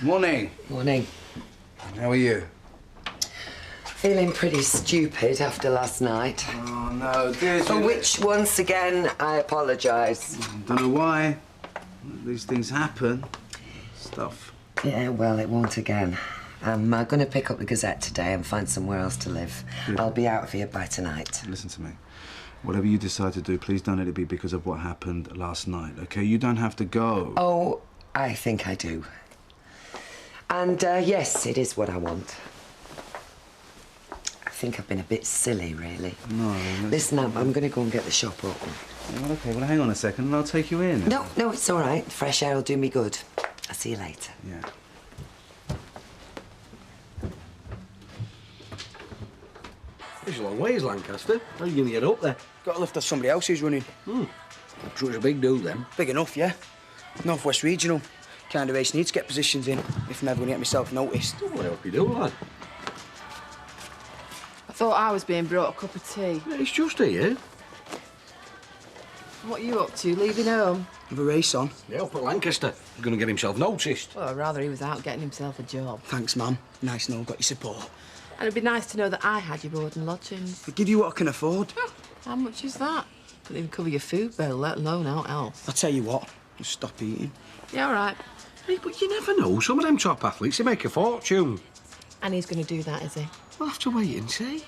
Morning. Morning. How are you? Feeling pretty stupid after last night. Oh, no, dear. For which, once again, I apologise. Don't know why. These things happen. Stuff. Yeah, well, it won't again. I'm going to pick up the Gazette today and find somewhere else to live. Good. I'll be out of here by tonight. Listen to me. Whatever you decide to do, please don't let it be because of what happened last night, OK? You don't have to go. Oh, I think I do. And, yes, it is what I want. I think I've been a bit silly, really. No. Listen, I'm going to go and get the shop open. Yeah, well, OK, well, hang on a second and I'll take you in. No, it's all right. Fresh air will do me good. I'll see you later. Yeah. It's a long ways, Lancaster. How are you going to get up there? Got to lift off somebody else who's running. Sure it's a big do, then. Big enough, yeah. North West Regional. Kind of race needs to get positions in if I'm ever going to get myself noticed. What help you do, lad? I thought I was being brought a cup of tea. Yeah, it's just here. What are you up to, leaving home? With a race on. Yeah, up at Lancaster. He's going to get himself noticed. Well, I'd rather he was out getting himself a job. Thanks, ma'am. Nice to know I've got your support. And it'd be nice to know that I had your board and lodgings. I give you what I can afford. Oh, how much is that? Couldn't even cover your food bill, let alone out else. I'll tell you what, just stop eating. Yeah, all right. Hey, but you never know. Some of them top athletes, they make a fortune. And he's going to do that, is he? We'll have to wait and see.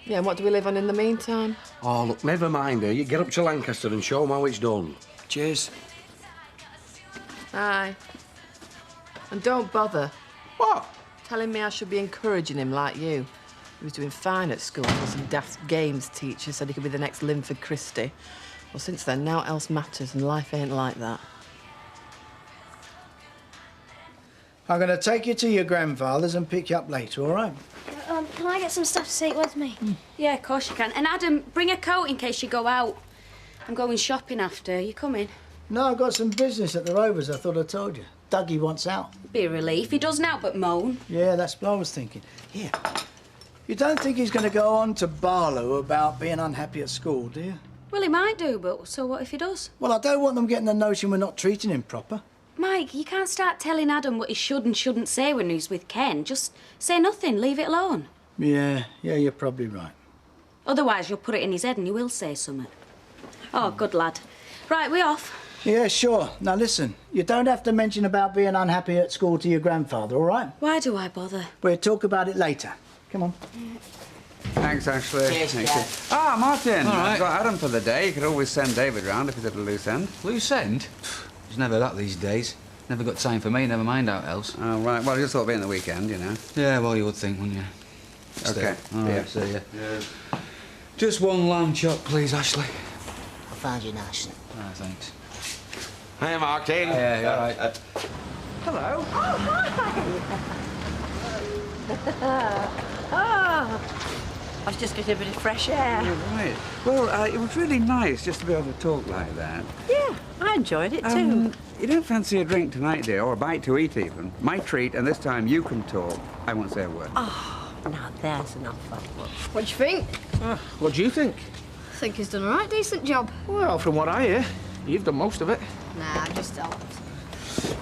Yeah, and what do we live on in the meantime? Oh, look, never mind her. You get up to Lancaster and show 'em how it's done. Cheers. Aye. And don't bother What? telling me I should be encouraging him like you. He was doing fine at school until some daft games teacher said he could be the next Linford Christie. Well, since then, now else matters, and life ain't like that. I'm going to take you to your grandfather's and pick you up later, all right? Can I get some stuff to take with me? Yeah, of course you can. And Adam, bring a coat in case you go out. I'm going shopping after. You coming? No, I've got some business at the Rovers, I thought I told you. Dougie wants out. Be a relief. He doesn't out but moan. Yeah, that's what I was thinking. Here. You don't think he's going to go on to Barlow about being unhappy at school, do you? Well, he might do, but so what if he does? Well, I don't want them getting the notion we're not treating him proper. Mike, you can't start telling Adam what he should and shouldn't say when he's with Ken. Just say nothing, leave it alone. Yeah, you're probably right. Otherwise, you'll put it in his head and he will say something. Oh, good lad. Right, we off? Yeah, sure. Now, listen, you don't have to mention about being unhappy at school to your grandfather, all right? Why do I bother? We'll talk about it later. Come on. Thanks, Ashley. Cheers, Thank Dad. you. Ah, Martin. All right. I've got Adam for the day. You could always send David round if he's at a loose end. Loose end? There's never that these days. Never got time for me, never mind out else. Oh, right. Well, you just thought being the weekend, you know. Yeah, well, you would think, wouldn't you? OK. All right, see ya. Yeah. Just one lamb chop, please, Ashley. I found you nice. Ah, thanks. Hey, Martin. Yeah, all right. Hello. I was just getting a bit of fresh air. Oh, right. Well, it was really nice just to be able to talk like that. Yeah, I enjoyed it too. You don't fancy a drink tonight, dear, or a bite to eat even? My treat, and this time you can talk. I won't say a word. Oh, now there's an offer. What do you think? What do you think? I think he's done a right decent job. Well, from what I hear, you've done most of it. Nah, just helped.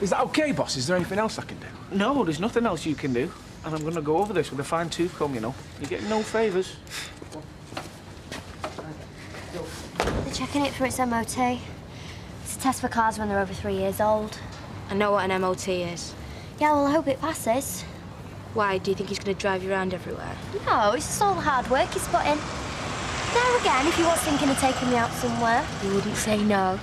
Is that okay, boss? Is there anything else I can do? No, there's nothing else you can do. And I'm going to go over this with a fine-tooth comb, you know. You're getting no favours. They're checking it for its MOT. It's a test for cars when they're over 3 years old. I know what an MOT is. Yeah, well, I hope it passes. Why, do you think he's going to drive you around everywhere? No, it's just all the hard work he's put in. There again, if he was thinking of taking me out somewhere, He wouldn't say no.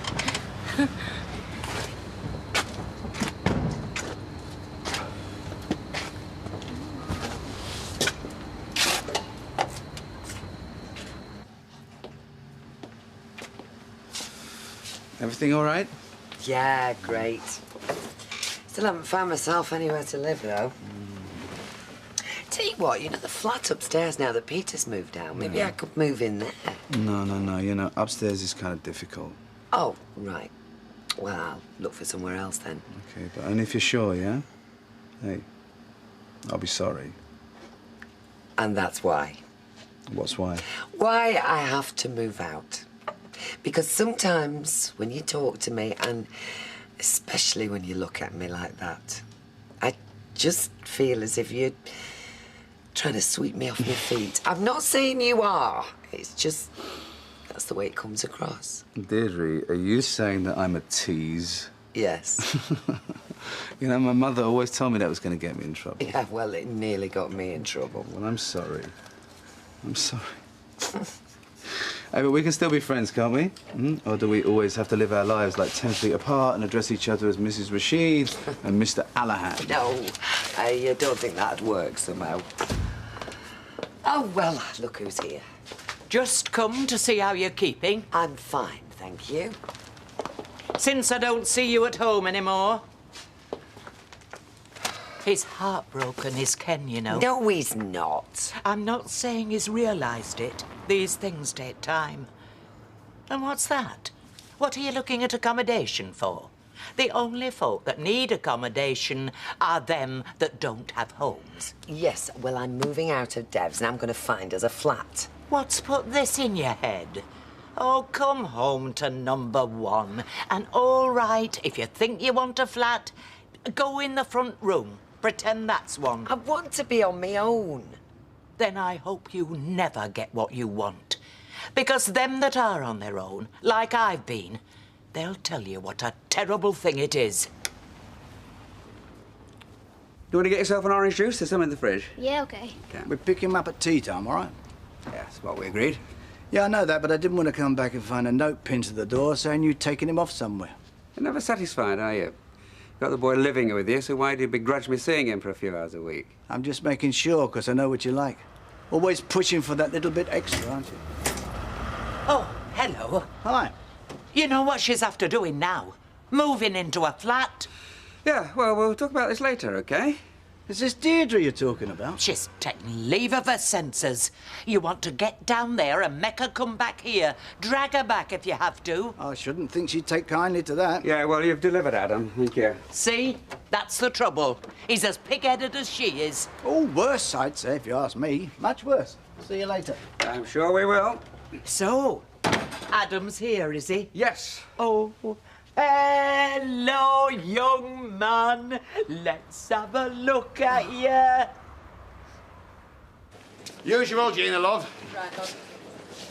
Everything all right? Yeah, great. Still haven't found myself anywhere to live, though. Tell you what, you know, the flat upstairs now that Peter's moved out, maybe I could move in there. No. You know, upstairs is kind of difficult. Oh, right. Well, I'll look for somewhere else then. OK, but only if you're sure, yeah? Hey, I'll be sorry. And that's why. What's why? Why I have to move out. Because sometimes when you talk to me, and especially when you look at me like that, I just feel as if you're trying to sweep me off my feet. I'm not saying you are. It's just that's the way it comes across. Deirdre, are you saying that I'm a tease? Yes. You know, my mother always told me that was going to get me in trouble. Yeah, well, it nearly got me in trouble. Well, I'm sorry. I'm sorry. Hey, but we can still be friends, can't we? Or do we always have to live our lives like 10 feet apart and address each other as Mrs. Rashid and Mr. Allahan? No, I don't think that'd work somehow. Oh, well, look who's here. Just come to see how you're keeping. I'm fine, thank you. Since I don't see you at home anymore. He's heartbroken, is Ken, you know. No, he's not. I'm not saying he's realised it. These things take time. And what's that? What are you looking at accommodation for? The only folk that need accommodation are them that don't have homes. Yes, well, I'm moving out of Dev's and I'm going to find us a flat. What's put this in your head? Oh, come home to number 1. And all right, if you think you want a flat, go in the front room. Pretend that's one. I want to be on my own. Then I hope you never get what you want. Because them that are on their own, like I've been, they'll tell you what a terrible thing it is. You want to get yourself an orange juice? There's some in the fridge. Yeah, okay. We pick him up at tea time, all right? Yeah, that's what we agreed. Yeah, I know that, but I didn't want to come back and find a note pinned to the door saying you'd taken him off somewhere. You're never satisfied, are you? Got the boy living with you, so why do you begrudge me seeing him for a few hours a week? I'm just making sure, because I know what you like. Always pushing for that little bit extra, aren't you? Oh, hello. Hi. You know what she's after doing now? Moving into a flat. Yeah, well, we'll talk about this later, OK? Is this Deirdre you're talking about? She's taking leave of her senses. You want to get down there and make her come back here. Drag her back if you have to. I shouldn't think she'd take kindly to that. Yeah, well, you've delivered, Adam. Thank you. See? That's the trouble. He's as pig-headed as she is. Oh, worse, I'd say, if you ask me. Much worse. See you later. I'm sure we will. So, Adam's here, is he? Yes. Oh, hello, young man. Let's have a look at you. Usual, Gina, love. Right, love.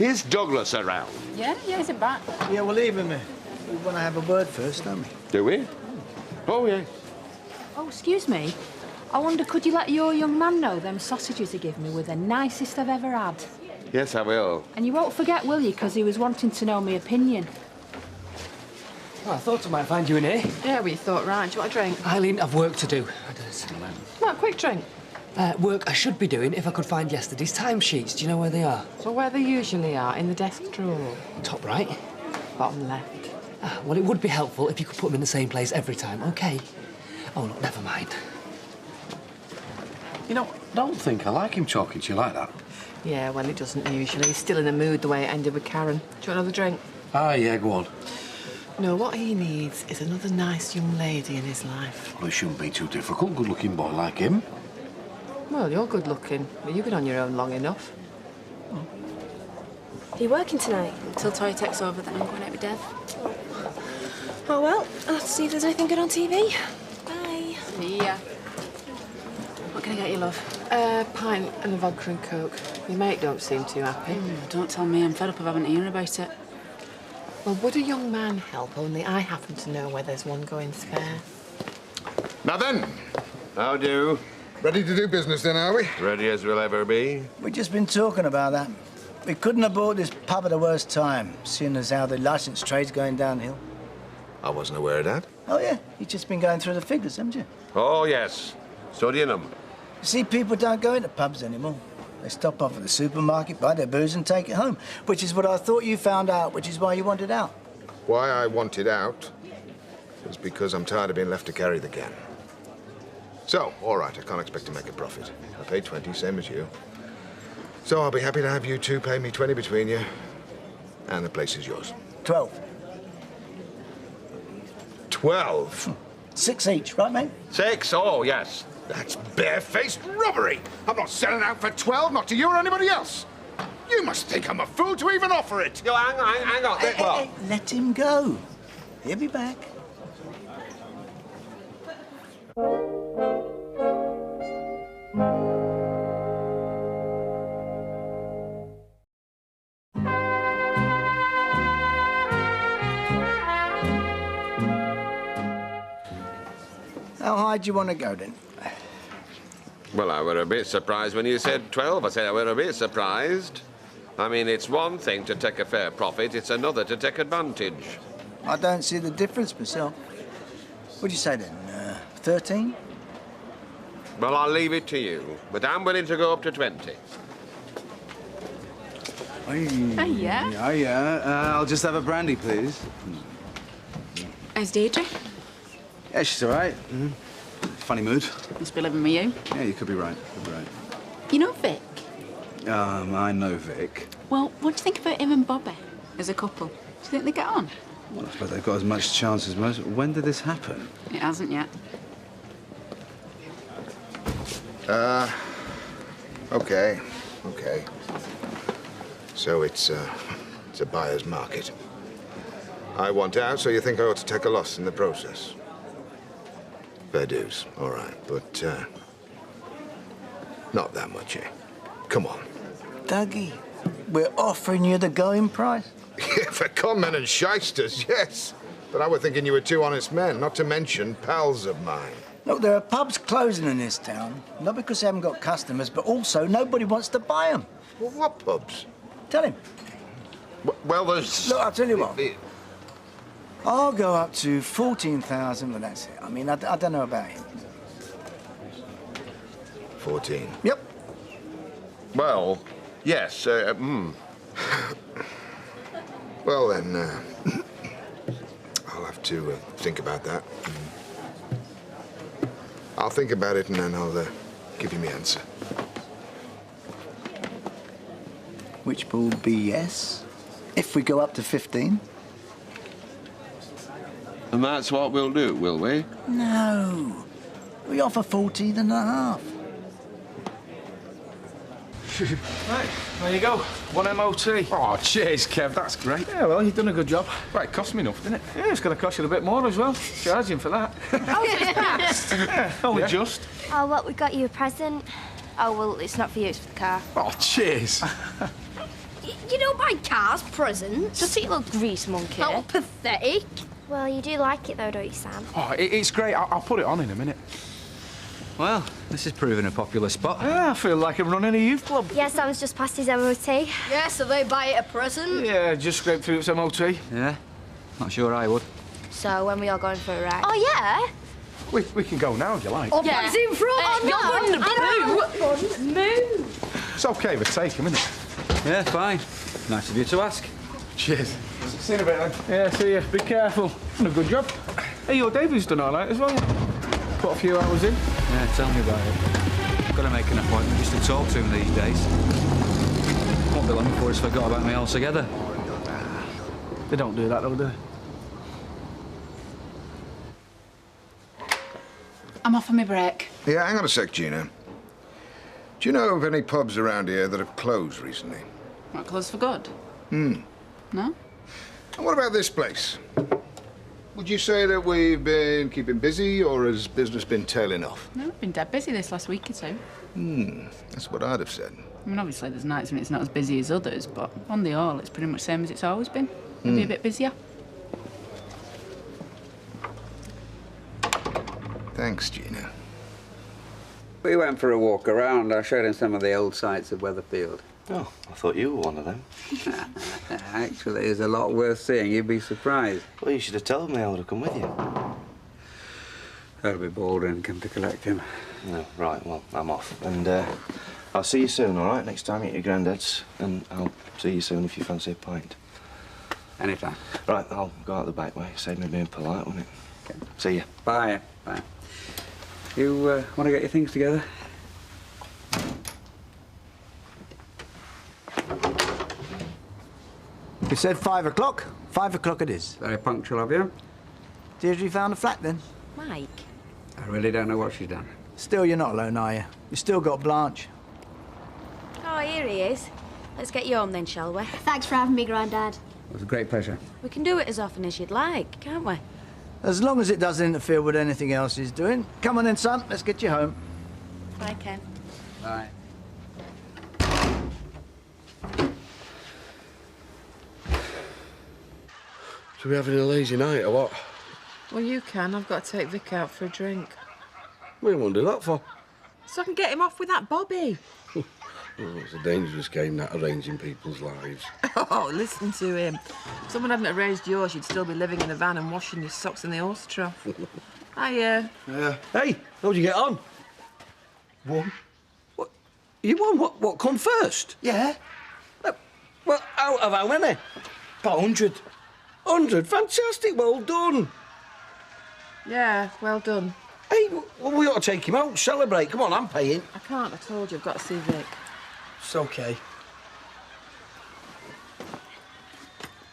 Is Douglas around? Yeah, he's in back. Yeah, we'll leave him. We want to have a word first, don't we? Do we? Oh, yeah. Oh, excuse me. I wonder, could you let your young man know them sausages he gave me were the nicest I've ever had? Yes, I will. And you won't forget, will you? Because he was wanting to know my opinion. Well, I thought I might find you in here. Yeah, well, you thought, right, do you want a drink? Eileen, I've work to do. Come on, quick drink. Work I should be doing if I could find yesterday's timesheets. Do you know where they are? So where they usually are, in the desk drawer. Top right. Bottom left. Well, it would be helpful if you could put them in the same place every time, OK? Oh, look, never mind. You know, I don't think I like him talking to you like that. Yeah, well, he doesn't usually. He's still in the mood the way it ended with Karen. Do you want another drink? Ah, yeah, go on. No, what he needs is another nice young lady in his life. Well, it shouldn't be too difficult. Good-looking boy like him. Well, you're good looking. But you've been on your own long enough. Are you working tonight? Until Tori texts over that I'm going out with Dev. Oh, well, I'll have to see if there's anything good on TV. Bye. See ya. What can I get you, love? Pint and a vodka and coke. Your mate don't seem too happy. Don't tell me. I'm fed up of having to hear about it. Well, would a young man help? Only I happen to know where there's one going spare. Now then, how do? Ready to do business then, are we? Ready as we'll ever be. We've just been talking about that. We couldn't have bought this pub at the worst time, seeing as how the licence trade's going downhill. I wasn't aware of that. Oh, yeah. You've just been going through the figures, haven't you? Oh, yes. Studying them. You see, people don't go into pubs anymore. They stop off at the supermarket, buy their booze and take it home, which is what I thought you found out, which is why you wanted out. Why I wanted out was because I'm tired of being left to carry the can. So, all right, I can't expect to make a profit. I paid 20, same as you. So I'll be happy to have you two pay me 20 between you, and the place is yours. 12. 12? 6 each, right, mate? 6? Oh, yes. That's barefaced robbery. I'm not selling out for 12, not to you or anybody else. You must think I'm a fool to even offer it. Yo, hang on. Hey, let him go. He'll be back. high do you want to go, then? Well, I were a bit surprised when you said 12. I said I were a bit surprised. I mean, it's one thing to take a fair profit, it's another to take advantage. I don't see the difference myself. What'd you say, then? 13? Well, I'll leave it to you, but I'm willing to go up to 20. Yeah. I'll just have a brandy, please. How's Deirdre? Yeah, she's all right. Funny mood. Must be living with you. Yeah, you could be right. You know Vic? I know Vic. Well, what do you think about him and Bobby as a couple? Do you think they get on? Well, I suppose they've got as much chance as most. When did this happen? It hasn't yet. Okay. So it's a buyer's market. I want out, so you think I ought to take a loss in the process? Fair dues, all right, but not that much, eh? Come on. Dougie, we're offering you the going price. Yeah, for conmen and shysters, yes. But I was thinking you were two honest men, not to mention pals of mine. Look, there are pubs closing in this town, not because they haven't got customers, but also nobody wants to buy them. Well, what pubs? Tell him. Well, there's... Look, I'll tell you what. I'll go up to 14,000, but that's it. I mean, I don't know about him. 14? Yep. Well, yes, Well, then, I'll have to think about that. I'll think about it and then I'll give you my answer. Which will be yes, if we go up to 15. And that's what we'll do, will we? No. We offer 14 and a half. Right, there you go. 1 MOT. Oh, cheers, Kev. That's great. Yeah, well, you've done a good job. Right, it cost me enough, didn't it? Yeah, it's going to cost you a bit more as well. Charging for that. Oh, it's passed. Yeah, only just. Oh, what, we got you a present? Oh, well, it's not for you, it's for the car. Oh, cheers. You don't buy cars presents. Just eat a little grease monkey. How pathetic. Well, you do like it, though, don't you, Sam? Oh, it's great. I'll put it on in a minute. Well, this is proving a popular spot. Yeah, I feel like I'm running a youth club. Yes, that was just past his MOT. Yeah, so they buy it a present. Yeah, just scraped through its MOT. Yeah? Not sure I would. So, when we are going for a ride? Oh, yeah? We can go now if you like. Oh, yeah. But in front. Move. It's okay, but take him, isn't it? Yeah, fine. Nice of you to ask. Cheers. See you in a bit, then. Yeah, see you. Be careful. Done a good job. Hey, your Davy's done all right as well. Put a few hours in. Yeah, tell me about it. Got to make an appointment just to talk to him these days. Won't be long before he's forgot about me altogether. They don't do that, though, do they? I'm off on my break. Yeah, hang on a sec, Gina. Do you know of any pubs around here that have closed recently? Not closed for good? No? And what about this place? Would you say that we've been keeping busy, or has business been tailing off? No, I've been dead busy this last week or two. That's what I'd have said. I mean, obviously there's nights when it's not as busy as others, but on the whole, it's pretty much the same as it's always been. Maybe a bit busier. Thanks, Gina. We went for a walk around. I showed him some of the old sites of Weatherfield. Oh, I thought you were one of them. Actually, there's a lot worth seeing. You'd be surprised. Well, you should have told me I would have come with you. That'll be Baldwin come to collect him. No, right, well, I'm off. And I'll see you soon, all right? Next time you're at your granddad's. And I'll see you soon if you fancy a pint. Anytime. Right, I'll go out the back way. Save me being polite, won't it? Okay. See you. Bye. Bye. You want to get your things together? You said 5 o'clock. 5 o'clock it is. Very punctual of you. Deirdre found a flat, then? Mike? I really don't know what she's done. Still, you're not alone, are you? You still got Blanche. Oh, here he is. Let's get you home then, shall we? Thanks for having me, Grandad. It was a great pleasure. We can do it as often as you'd like, can't we? As long as it doesn't interfere with anything else he's doing. Come on then, son. Let's get you home. Bye, Ken. Bye. So we having a lazy night or what? Well, you can. I've got to take Vic out for a drink. What do you want to do that for? So I can get him off with that Bobby. Oh, it's a dangerous game, that, arranging people's lives. Oh, listen to him. If someone hadn't arranged yours, you'd still be living in a van and washing your socks in the horse trough. Yeah. Hey, how'd you get on? Won. What? You won? What come first? Yeah. Well, out of how many? About 100. 100? Fantastic, well done. Yeah, well done. Hey, well, we ought to take him out, celebrate. Come on, I'm paying. I can't, I told you, I've got to see Vic. It's OK.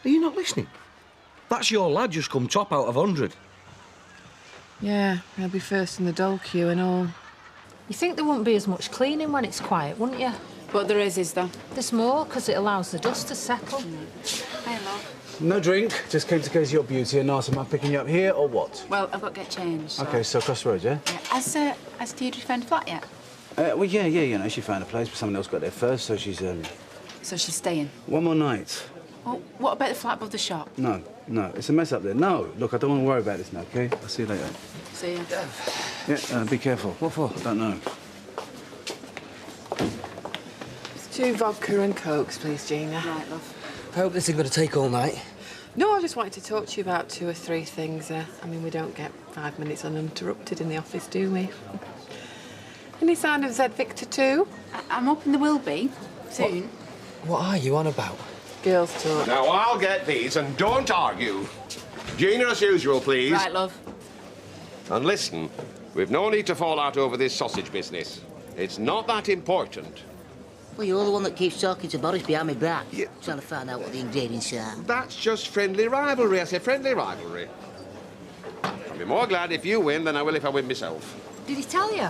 Are you not listening? That's your lad just come top out of 100. Yeah, he'll be first in the dole queue and all. You think there wouldn't be as much cleaning when it's quiet, wouldn't you? But there is there? There's more, because it allows the dust to settle. Hey, love. No drink. Just came to gaze your beauty. And ask, am I picking you up here or what? Well, I've got to get changed. So. OK, so across the road, yeah? Has Deirdre found a flat yet? Well, yeah, you know, she found a place, but someone else got there first, so she's, So she's staying? One more night. Oh, what about the flat above the shop? No, it's a mess up there. No, look, I don't want to worry about this now, OK? I'll see you later. See ya. Yeah, be careful. What for? I don't know. It's 2 vodka and cokes, please, Gina. Right, love. I hope this isn't going to take all night. No, I just wanted to talk to you about 2 or 3 things. I mean, we don't get 5 minutes uninterrupted in the office, do we? Any sign of Zed Victor too? I'm hoping there will be, soon. What are you on about? Girls talk. Now, I'll get these, and don't argue. Gina, as usual, please. Right, love. And listen, we've no need to fall out over this sausage business. It's not that important. Well, you're the one that keeps talking to Boris behind my back, trying to find out what the ingredients are. That's just friendly rivalry. I say friendly rivalry. I'll be more glad if you win than I will if I win myself. Did he tell you?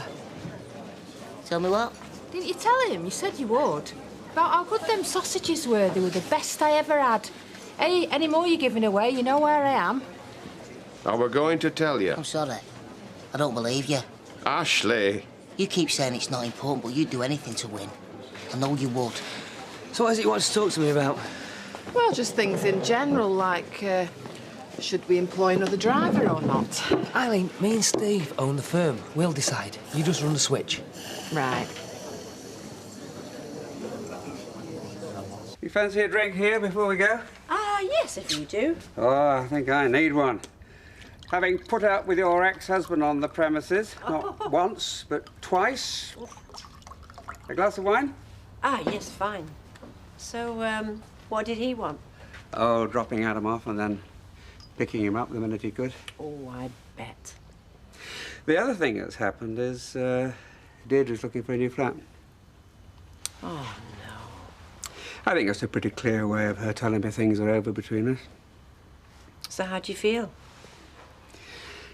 Tell me what? Didn't you tell him? You said you would. About how good them sausages were. They were the best I ever had. Hey, any more you're giving away, you know where I am. I were going to tell you. I'm sorry. I don't believe you. Ashley. You keep saying it's not important, but you'd do anything to win. I know you would. So what is it you want to talk to me about? Well, just things in general, like, should we employ another driver or not? Eileen, me and Steve own the firm. We'll decide. You just run the switch. Right. You fancy a drink here before we go? Yes, if you do. Oh, I think I need one. Having put up with your ex-husband on the premises, not once, but twice. A glass of wine? Yes, fine. So, what did he want? Oh, dropping Adam off and then picking him up the minute he could. Oh, I bet. The other thing that's happened is Deirdre's looking for a new flat. Oh, no. I think that's a pretty clear way of her telling me things are over between us. So how do you feel?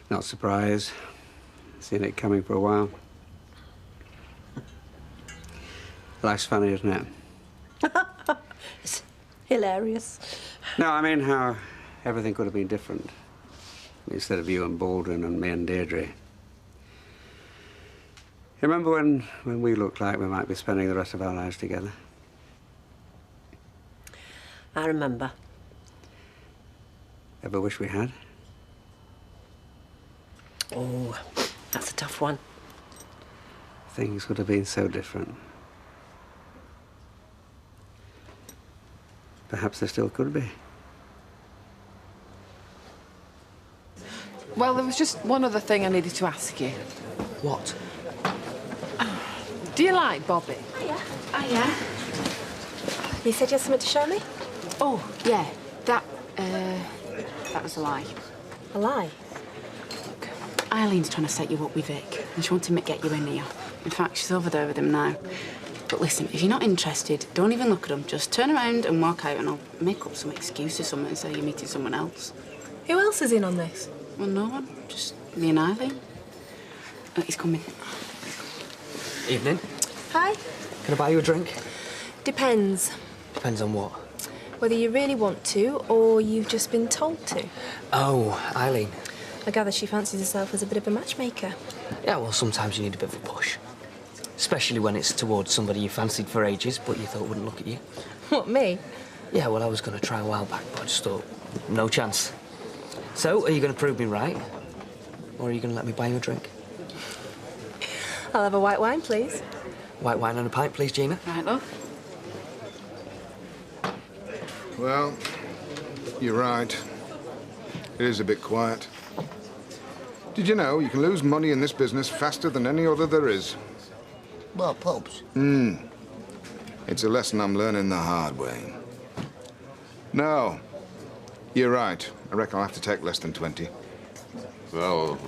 Not surprised. Seen it coming for a while. Life's funny, isn't it? It's hilarious. No, I mean how everything could have been different. Instead of you and Baldwin and me and Deirdre. Remember when we looked like we might be spending the rest of our lives together? I remember. Ever wish we had? Oh, that's a tough one. Things would have been so different. Perhaps they still could be. Well, there was just one other thing I needed to ask you. What? Do you like Bobby? Oh, yeah. You said you had something to show me? Oh, yeah. That was a lie. A lie? Look, Eileen's trying to set you up with Vic, and she wanted me to get you in here. In fact, she's over there with him now. But listen, if you're not interested, don't even look at him. Just turn around and walk out, and I'll make up some excuse or something and say you're meeting someone else. Who else is in on this? Well, no one. Just me and Eileen. Oh, he's coming. Evening. Hi. Can I buy you a drink? Depends. Depends on what. Whether you really want to or you've just been told to. Oh, Eileen. I gather she fancies herself as a bit of a matchmaker. Yeah, well, sometimes you need a bit of a push. Especially when it's towards somebody you fancied for ages, but you thought wouldn't look at you. What, me? Yeah, well, I was going to try a while back, but I just thought, no chance. So, are you going to prove me right? Or are you going to let me buy you a drink? I'll have a white wine, please. White wine and a pint, please, Gina. Right, love. Well, you're right. It is a bit quiet. Did you know you can lose money in this business faster than any other there is? Well, pubs. It's a lesson I'm learning the hard way. No, you're right. I reckon I'll have to take less than 20. Well,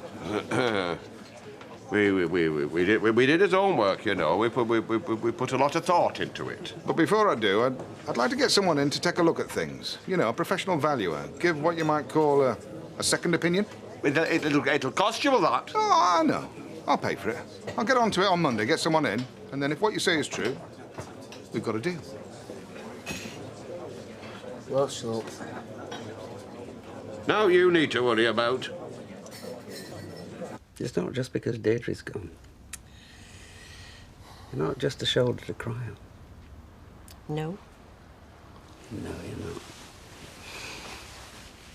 we did his homework, you know. We put a lot of thought into it. But before I do, I'd like to get someone in to take a look at things. You know, a professional valuer. Give what you might call a second opinion. It'll cost you a lot. Oh, I know. I'll pay for it. I'll get onto it on Monday, get someone in, and then if what you say is true, we've got a deal. Well, so... Now you need to worry about. It's not just because Deirdre's gone. You're not just a shoulder to cry on. No. No, you're not.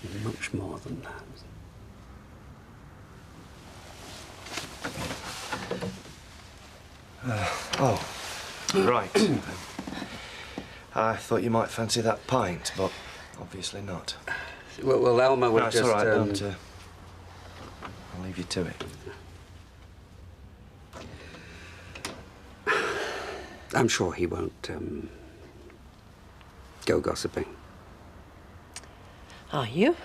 You're much more than that. Oh, right. I thought you might fancy that pint, but obviously not. Well, Elmer would no, just... it's all right, don't, I'll leave you to it. I'm sure he won't go gossiping. Are you?